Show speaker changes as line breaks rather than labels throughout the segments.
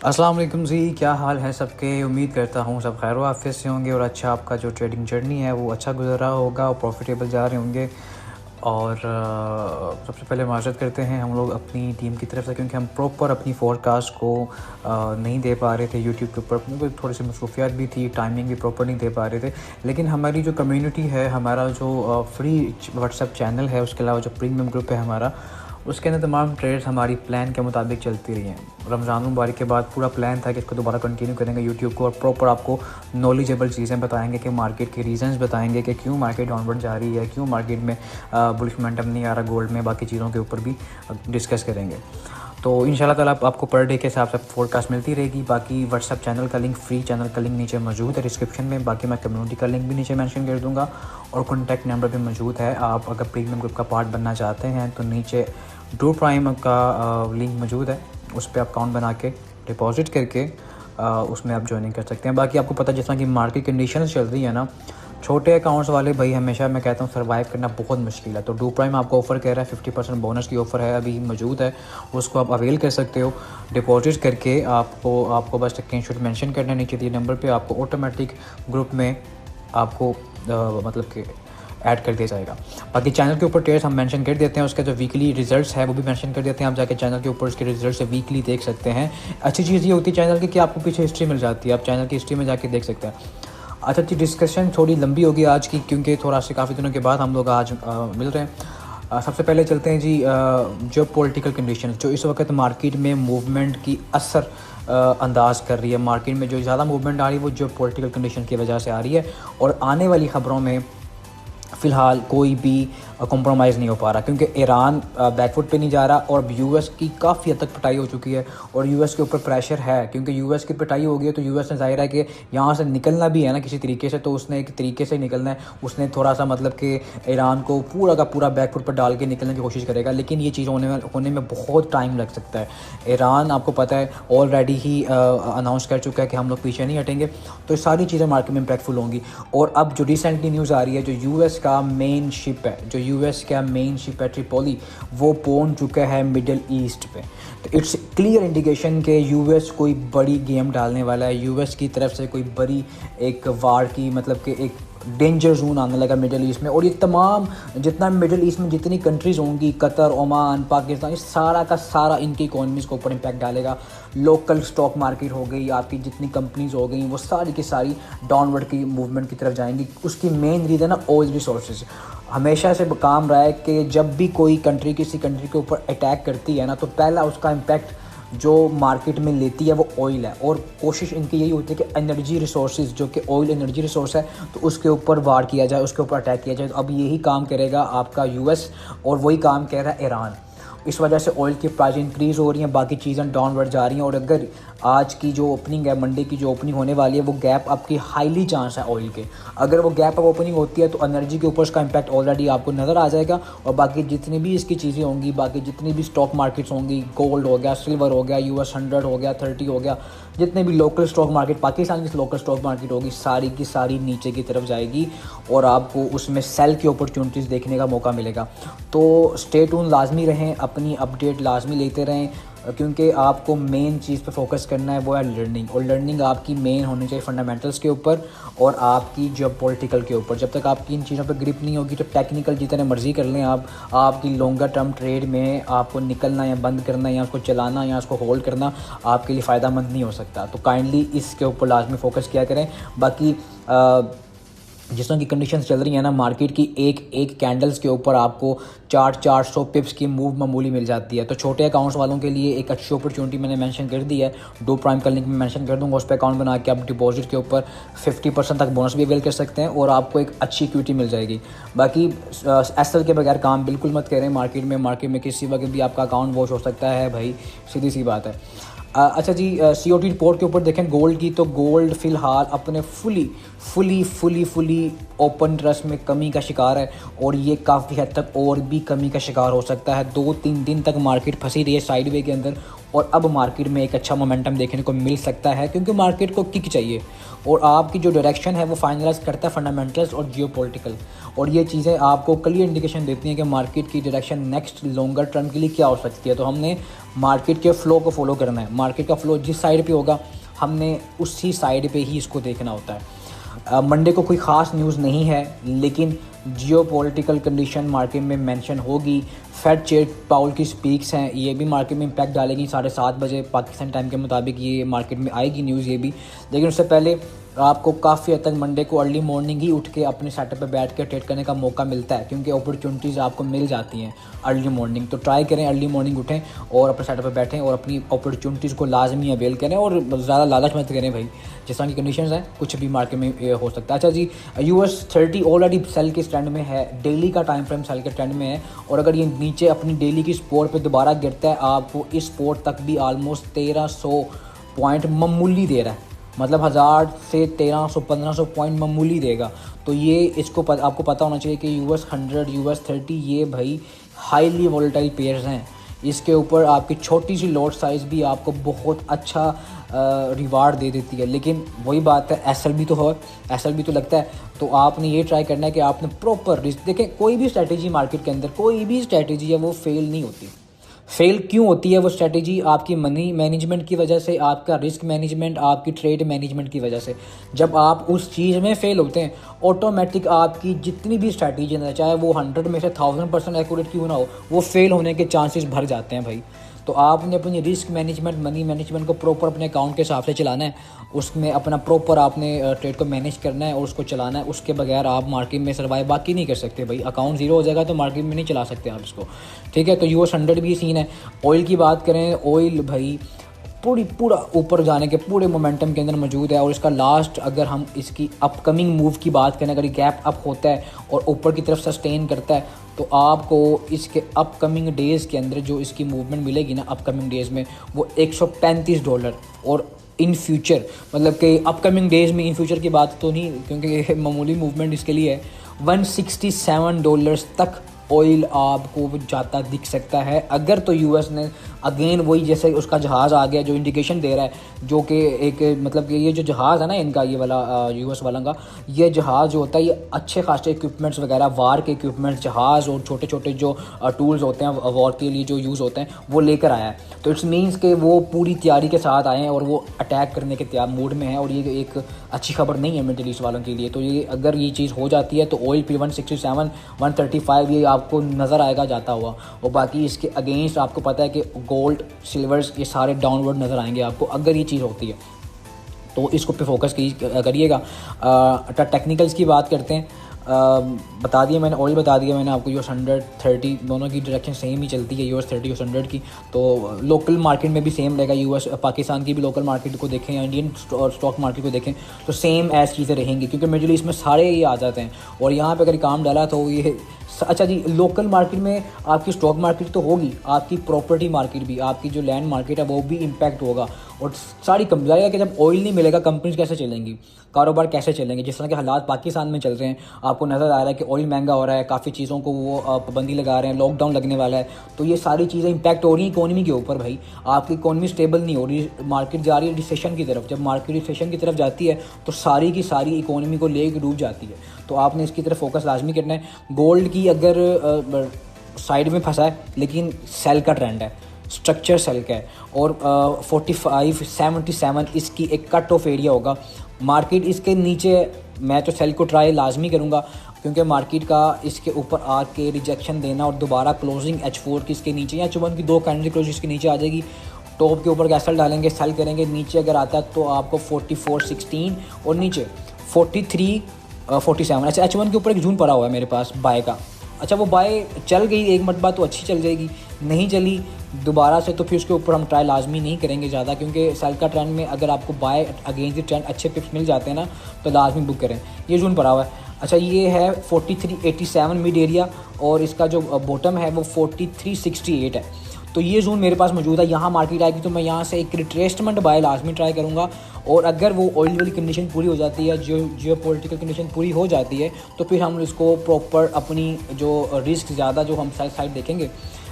अस्सलाम वालेकुम जी, क्या हाल है सबके। उम्मीद करता हूँ सब खैर आफियत से होंगे और अच्छा आपका जो ट्रेडिंग जर्नी है वो अच्छा गुजर रहा होगा और प्रॉफिटेबल जा रहे होंगे। और सबसे पहले माजरत करते हैं हम लोग अपनी टीम की तरफ से, क्योंकि हम प्रॉपर अपनी फोरकास्ट को नहीं दे पा रहे थे यूट्यूब के ऊपर, क्योंकि थोड़ी सी मसरूफियात भी थी, टाइमिंग भी प्रॉपर नहीं दे पा रहे थे। लेकिन हमारी जो कम्युनिटी है, हमारा जो फ्री व्हाट्सएप चैनल है, उसके अलावा जो प्रीमियम ग्रुप है हमारा, उसके अंदर तमाम ट्रेड्स हमारी प्लान के मुताबिक चलती रही हैं। रमज़ान मुबारक के बाद पूरा प्लान था कि इसको दोबारा कंटिन्यू करेंगे यूट्यूब को और प्रॉपर आपको नॉलेजेबल चीज़ें बताएंगे कि मार्केट के रीजंस बताएंगे कि क्यों मार्केट डाउनवर्ड जा रही है, क्यों मार्केट में बुलिश मोमेंटम नहीं आ रहा गोल्ड में, बाकी चीज़ों के ऊपर भी डिस्कस करेंगे। तो इंशाल्लाह ताला आपको पर डे के हिसाब से फोरकास्ट मिलती रहेगी। बाकी व्हाट्सअप चैनल का लिंक, फ्री चैनल का लिंक नीचे मौजूद है डिस्क्रिप्शन में। बाकी मैं कम्युनिटी का लिंक भी नीचे मेंशन कर दूंगा और कॉन्टैक्ट नंबर भी मौजूद है। आप अगर प्रीमियम ग्रुप का पार्ट बनना चाहते हैं तो नीचे डू प्राइम का लिंक मौजूद है, उस पर आप अकाउंट बना के डिपॉजिट करके उसमें आप ज्वाइनिंग कर सकते हैं। बाकी आपको पता है जिस तरह की मार्केट कंडीशंस चल रही है ना, छोटे अकाउंट्स वाले भाई हमेशा मैं कहता हूँ सर्वाइव करना बहुत मुश्किल है। तो डू प्राइम आपको ऑफ़र कह रहा है 50% बोनस की ऑफ़र है, अभी मौजूद है, उसको आप अवेल कर सकते हो। डिपॉजिट करके आपको बस स्क्रीनशॉट मेंशन करना है नीचे दिए नंबर पे, आपको ऑटोमेटिक ग्रुप में आपको मतलब कि ऐड कर दिया जाएगा। बाकी चैनल के ऊपर ट्रेड्स हम मेंशन कर देते हैं, उसके जो वीकली रिजल्ट्स है वो भी मेंशन कर देते हैं। आप जाके चैनल के ऊपर उसके रिजल्ट्स वीकली देख सकते हैं। अच्छी चीज़ ये होती है चैनल की कि आपको पीछे हिस्ट्री मिल जाती है, आप चैनल की हिस्ट्री में जाके देख सकते हैं। अच्छा जी, डिस्कशन थोड़ी लंबी होगी आज की, क्योंकि थोड़ा से काफ़ी दिनों के बाद हम लोग आज मिल रहे हैं। सबसे पहले चलते हैं जी जो पॉलिटिकल कंडीशन जो इस वक्त मार्केट में मूवमेंट की असर अंदाज़ कर रही है। मार्केट में जो ज़्यादा मूवमेंट आ रही है वो जो पॉलिटिकल कंडीशन की वजह से आ रही है, और आने वाली ख़बरों में फ़िलहाल कोई भी कॉम्प्रोमाइज़ नहीं हो पा रहा, क्योंकि ईरान बैकफुट पे नहीं जा रहा और यूएस की काफ़ी हद तक पिटाई हो चुकी है और यूएस के ऊपर प्रेशर है, क्योंकि यूएस की पिटाई हो गई है तो यूएस ने ज़ाहिर है कि यहाँ से निकलना भी है ना किसी तरीके से, तो उसने एक तरीके से निकलना है। उसने थोड़ा सा मतलब कि ईरान को पूरा का पूरा बैकफुट पर डाल के निकलने की कोशिश करेगा, लेकिन ये चीज़ होने में बहुत टाइम लग सकता है। ईरान आपको पता है ऑलरेडी ही अनाउंस कर चुका है कि हम लोग पीछे नहीं हटेंगे, तो सारी चीज़ें मार्केट में इम्पैक्टफुल होंगी। और अब जो रिसेंटली न्यूज़ आ रही है, जो यूएस का मेन शिप है, जो यूएस का मेन शिप है ट्रिपोली, वो पहुंच चुका है मिडल ईस्ट पे। तो इट्स क्लियर इंडिकेशन कि यूएस कोई बड़ी गेम डालने वाला है, यूएस की तरफ से कोई बड़ी एक वार की मतलब कि एक डेंजर जोन आने लगा मिडल ईस्ट में। और ये तमाम जितना मिडल ईस्ट में जितनी कंट्रीज़ होंगी, कतर, ओमान, पाकिस्तान, ये सारा का सारा इनकी इकोनॉमीज़ के ऊपर इम्पैक्ट डालेगा। लोकल स्टॉक मार्केट हो गई, आपकी जितनी कंपनीज़ हो गई, वो सारी की सारी डाउनवर्ड की मूवमेंट की तरफ जाएंगी। उसकी मेन रीज़न है ऑयल रिसोर्सेज। हमेशा से काम रहा है कि जब भी कोई कंट्री किसी कंट्री के ऊपर अटैक करती है ना, तो पहला उसका इम्पैक्ट जो मार्केट में लेती है वो ऑयल है, और कोशिश इनकी यही होती है कि एनर्जी रिसोर्सेज जो कि ऑयल एनर्जी रिसोर्स है, तो उसके ऊपर वार किया जाए, उसके ऊपर अटैक किया जाए। तो अब यही काम करेगा आपका यूएस, और वही काम कह रहा है ईरान। इस वजह से ऑयल की प्राइस इंक्रीज़ हो रही हैं, बाकी चीज़ें डाउनवर्ड जा रही हैं। और अगर आज की जो ओपनिंग है, मंडे की जो ओपनिंग होने वाली है, वो गैप आपकी हाईली चांस है ऑयल के, अगर वो गैप अप ओपनिंग होती है तो एनर्जी के ऊपर उसका इम्पैक्ट ऑलरेडी आपको नज़र आ जाएगा। और बाकी जितनी भी इसकी चीज़ें होंगी, बाकी जितनी भी स्टॉक मार्केट्स होंगी, गोल्ड हो गया, सिल्वर हो गया, US 100 हो गया, 30 हो गया, जितने भी लोकल स्टॉक मार्केट, पाकिस्तान की लोकल स्टॉक मार्केट होगी, सारी की सारी नीचे की तरफ जाएगी और आपको उसमें सेल की अपॉर्चुनिटीज़ देखने का मौका मिलेगा। तो स्टे ट्यून लाजमी रहें, अपनी अपडेट लाजमी लेते रहें, क्योंकि आपको मेन चीज़ पे फोकस करना है वो है लर्निंग। और लर्निंग आपकी मेन होनी चाहिए फंडामेंटल्स के ऊपर और आपकी जो पॉलिटिकल के ऊपर। जब तक आपकी इन चीज़ों पे ग्रिप नहीं होगी तो टेक्निकल जितने मर्जी कर लें आप, आपकी लॉन्गर टर्म ट्रेड में आपको निकलना या बंद करना या उसको चलाना या उसको होल्ड करना आपके लिए फ़ायदा मंद नहीं हो सकता। तो काइंडली इसके ऊपर लाजमी फ़ोकस किया करें। बाकी जिस तरह की कंडीशंस चल रही है ना मार्केट की, एक एक कैंडल्स के ऊपर आपको 400 पिप्स की मूव मामूली मिल जाती है। तो छोटे अकाउंट्स वालों के लिए एक अच्छी अपॉर्चुनिटी मैंने मेंशन कर दी है, डू प्राइम का लिंक मैं मेंशन कर दूंगा, उस पर अकाउंट बना के आप डिपॉजिट के ऊपर 50% तक बोनस भी अवेल कर सकते हैं और आपको एक अच्छी इक्विटी मिल जाएगी। बाकी एसएल के बगैर काम बिल्कुल मत करें मार्केट में किसी वक्त भी आपका अकाउंट वॉश हो सकता है भाई, सीधी सी बात है। अच्छा जी, COT रिपोर्ट के ऊपर देखें गोल्ड की, तो गोल्ड फ़िलहाल अपने फुली ओपन ट्रस्ट में कमी का शिकार है और ये काफ़ी हद तक और भी कमी का शिकार हो सकता है। 2-3 दिन तक मार्केट फंसी रही है साइडवे के अंदर
और अब मार्केट में एक अच्छा मोमेंटम देखने को मिल सकता है, क्योंकि मार्केट को किक चाहिए और आपकी जो डायरेक्शन है वो फाइनलाइज करता है फंडामेंटल्स और जियोपॉलिटिकल, और ये चीज़ें आपको क्लियर इंडिकेशन देती हैं कि मार्केट की डायरेक्शन नेक्स्ट लॉन्गर टर्म के लिए क्या हो सकती है। तो हमने मार्केट के फ़्लो को फॉलो करना है, मार्केट का फ़्लो जिस साइड पे होगा हमने उसी साइड पे ही इसको देखना होता है। मंडे को कोई ख़ास न्यूज़ नहीं है, लेकिन जियोपॉलिटिकल कंडीशन मार्केट में मेंशन होगी। फेड चेयर पाउल की स्पीक्स हैं, ये भी मार्केट में इम्पैक्ट डालेगी। 7:30 बजे पाकिस्तान टाइम के मुताबिक ये मार्केट में आएगी न्यूज़ ये भी। लेकिन उससे पहले आपको काफ़ी हद तक मंडे को अर्ली मॉर्निंग ही उठ के अपने सेटअप पे बैठ के ट्रेड करने का मौका मिलता है, क्योंकि अपॉर्चुनिटीज़ आपको मिल जाती हैं अर्ली मॉर्निंग। तो ट्राई करें अर्ली मॉर्निंग उठें और अपने सेटअप पे बैठें और अपनी अपॉर्चुनिटीज़ को लाजमी अवेल करें और ज़्यादा लालच मत करें भाई। जिस तरह की कंडीशंस हैं कुछ भी मार्केट में हो सकता है। अच्छा जी, US30 ऑलरेडी सेल के ट्रेंड में है, डेली का टाइम फ्रेम सेल के ट्रेंड में है, और अगर ये नीचे अपनी डेली की सपोर्ट पे दोबारा गिरता है आपको इस सपोर्ट तक भी ऑलमोस्ट 1300 पॉइंट मामूली दे रहा है, मतलब 1000 से 1300-1500 पॉइंट मामूली देगा। तो ये इसको आपको पता होना चाहिए कि US100 US30 ये भाई हाईली वॉलेटाइल पेयर्स हैं। इसके ऊपर आपकी छोटी सी लॉट साइज़ भी आपको बहुत अच्छा रिवार्ड दे देती है। लेकिन वही बात है, SLB तो है, SLB तो लगता है। तो आपने ये ट्राई करना है कि आपने प्रॉपर रिस्क देखें। कोई भी स्ट्रैटेजी मार्केट के अंदर, कोई भी स्ट्रैटेजी है वो फेल नहीं होती। फेल क्यों होती है वो स्ट्रैटेजी? आपकी मनी मैनेजमेंट की वजह से, आपका रिस्क मैनेजमेंट, आपकी ट्रेड मैनेजमेंट की वजह से। जब आप उस चीज़ में फेल होते हैं, ऑटोमेटिक आपकी जितनी भी स्ट्रैटेजी है, चाहे वो 100 में से 1000% एक्यूरेट क्यों ना हो, वो फेल होने के चांसेस भर जाते हैं भाई। तो आपने अपनी रिस्क मैनेजमेंट, मनी मैनेजमेंट को प्रॉपर अपने अकाउंट के हिसाब से चलाना है, उसमें अपना प्रॉपर आपने ट्रेड को मैनेज करना है और उसको चलाना है। उसके बगैर आप मार्केट में सर्वाइव बाकी नहीं कर सकते भाई। अकाउंट ज़ीरो हो जाएगा तो मार्केट में नहीं चला सकते आप इसको, ठीक है। तो US100 भी सीन है। ऑयल की बात करें, ऑयल भाई पूरा ऊपर जाने के पूरे मोमेंटम के अंदर मौजूद है, और इसका लास्ट अगर हम इसकी अपकमिंग मूव की बात करें, अगर गैप अप होता है और ऊपर की तरफ सस्टेन करता है, तो आपको इसके अपकमिंग डेज़ के अंदर जो इसकी मूवमेंट मिलेगी ना अपकमिंग डेज़ में, वो $135, और इन फ्यूचर मतलब कि अपकमिंग डेज़ में, इन फ्यूचर की बात तो नहीं क्योंकि मामूली मूवमेंट इसके लिए है, $167 तक ऑयल आपको जाता दिख सकता है। अगर तो US ने अगेन वही जैसे उसका जहाज़ आ गया जो इंडिकेशन दे रहा है, जो कि एक मतलब कि ये जो जहाज़ है ना इनका, ये वाला US वाला का, ये जहाज़ जो होता है ये अच्छे खासे इक्विपमेंट्स वगैरह, वार के इक्विपमेंट्स, जहाज़ और छोटे छोटे जो टूल्स होते हैं वॉर के लिए जो यूज़ होते हैं, वो लेकर आया है। तो इट्स मीन्स कि वो पूरी तैयारी के साथ आए हैं और वो अटैक करने के तैयार मूड में है, और ये एक अच्छी खबर नहीं है मिडिल ईस्ट वालों के लिए। तो ये अगर ये चीज़ हो जाती है तो ऑयल पे 167 135 ये आपको नज़र आएगा जाता हुआ, और बाकी इसके अगेंस्ट आपको पता है कि गोल्ड, सिल्वर्स, ये सारे डाउनवर्ड नज़र आएंगे आपको अगर ये चीज़ होती है। तो इसको पे फोकस करिएगा। टेक्निकल्स की बात करते हैं। बता दिया मैंने, ऑयल बता दिया मैंने आपको। US100 30 दोनों की डायरेक्शन सेम ही चलती है, US30 US100 की। तो लोकल मार्केट में भी सेम रहेगा। US पाकिस्तान की भी लोकल मार्केट को देखें या इंडियन स्टॉक मार्केट को देखें तो सेम ऐसी चीज़ें रहेंगी, क्योंकि मिडिल ईस्ट में सारे ये आ जाते हैं और यहाँ पे अगर काम डाला तो ये अच्छा जी। लोकल मार्केट में आपकी स्टॉक मार्केट तो होगी, आपकी प्रॉपर्टी मार्केट भी, आपकी जो लैंड मार्केट है वो भी इम्पैक्ट होगा, और सारी कंपनी कि जब ऑयल नहीं मिलेगा कंपनीज कैसे चलेंगी, कारोबार कैसे चलेंगे। जिस तरह के हालात पाकिस्तान में चल रहे हैं, आपको नज़र आ रहा है कि ऑयल महंगा हो रहा है, काफ़ी चीज़ों को वो पाबंदी लगा रहे हैं, लॉकडाउन लगने वाला है, तो ये सारी चीज़ें इंपैक्ट हो रही हैं इकोनॉमी के ऊपर भाई। आपकी इकोनॉमी स्टेबल नहीं हो रही, मार्केट जा रही है रिसेशन की तरफ। जब मार्केट रिसेशन की तरफ जाती है तो सारी की सारी इकोनॉमी को लेकर डूब जाती है। तो आपने इसकी तरफ फोकस लाजमी करना है। गोल्ड की अगर साइड में फंसा है, लेकिन सेल का ट्रेंड है, स्ट्रक्चर सेल का है, और 45-77 इसकी एक कट ऑफ एरिया होगा। मार्केट इसके नीचे मैं तो सेल को ट्राई लाजमी करूँगा, क्योंकि मार्केट का इसके ऊपर आके रिजेक्शन देना और दोबारा क्लोजिंग H4 की इसके नीचे या H1 की 2 कैंडल क्लोज इसके नीचे आ जाएगी। टॉप के ऊपर कैसल डालेंगे, सेल करेंगे, नीचे अगर आता है तो आपको 44-16 और नीचे 43-47। अच्छा, H1 के ऊपर एक जून पड़ा हुआ है मेरे पास बाय का। अच्छा, वो बाय चल गई एक मरतबा तो अच्छी चल जाएगी, नहीं चली दोबारा से तो फिर उसके ऊपर हम ट्राई लाजमी नहीं करेंगे ज़्यादा, क्योंकि सेल का ट्रेंड में अगर आपको बाय अगेंस्ट द ट्रेंड अच्छे पिप्स मिल जाते हैं ना तो लाजमी बुक करें। ये जून पड़ा हुआ है। अच्छा, ये है 43-87 मिड एरिया, और इसका जो बॉटम है वो 43-68 है। तो ये जोन मेरे पास मौजूद है। यहाँ मार्केट आएगी तो मैं यहाँ से एक रिट्रेसमेंट बाय लाजमी ट्राई करूँगा, और अगर वो ऑयल वाली कंडीशन पूरी हो जाती है, जियोपॉलिटिकल कंडीशन पूरी हो जाती है, तो फिर हम इसको प्रॉपर अपनी जो रिस्क ज़्यादा जो हम साइड देखेंगे।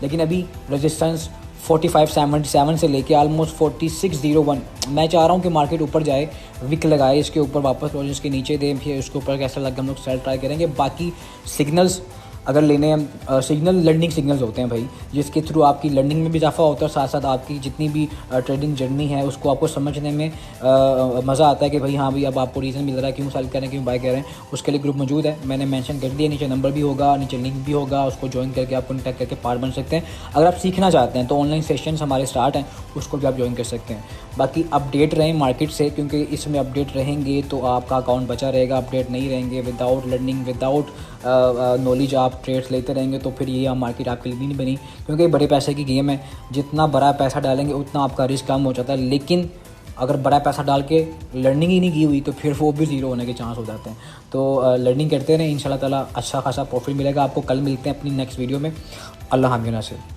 लेकिन अभी रेजिस्टेंस 45.77 से लेके ऑलमोस्ट 46.01। मैं चाह रहा हूँ कि मार्केट ऊपर जाए, विक लगाए इसके ऊपर, वापस लॉजिस के नीचे दें, फिर इसके ऊपर कैसा लगा हम लोग सेल ट्राई करेंगे। बाकी सिग्नल्स अगर लेने हैं, सिग्नल लर्निंग सिग्नल्स होते हैं भाई, जिसके थ्रू आपकी लर्निंग में भी इजाफा होता है, साथ साथ आपकी जितनी भी ट्रेडिंग जर्नी है उसको आपको समझने में मज़ा आता है कि भाई हाँ भाई अब आपको रीज़न मिल रहा है क्यों सेल कर रहे हैं, क्यों बाय कर रहे हैं। उसके लिए ग्रुप मौजूद है, मैंने मेंशन कर दिया, नीचे नंबर भी होगा, नीचे लिंक भी होगा, उसको ज्वाइन करके आप कॉन्टैक्ट करके पार्ट बन सकते हैं। अगर आप सीखना चाहते हैं तो ऑनलाइन सेशंस हमारे स्टार्ट हैं, उसको भी आप ज्वाइन कर सकते हैं। बाकी अपडेट रहें मार्केट से, क्योंकि इसमें अपडेट रहेंगे तो आपका अकाउंट बचा रहेगा। अपडेट नहीं रहेंगे, विदाउट लर्निंग, विदाउट नॉलेज आप ट्रेड्स लेते रहेंगे तो फिर ये मार्केट आपके लिए नहीं बनी, क्योंकि बड़े पैसे की गेम है। जितना बड़ा पैसा डालेंगे उतना आपका रिस्क कम हो जाता है, लेकिन अगर बड़ा पैसा डाल के लर्निंग ही नहीं की हुई तो फिर वो भी ज़ीरो होने के चांस हो जाते हैं। तो लर्निंग करते रहें, इंशाल्लाह ताला अच्छा खासा प्रॉफिट मिलेगा आपको। कल मिलते हैं अपनी नेक्स्ट वीडियो में। अल्लाह हामिद नासिर।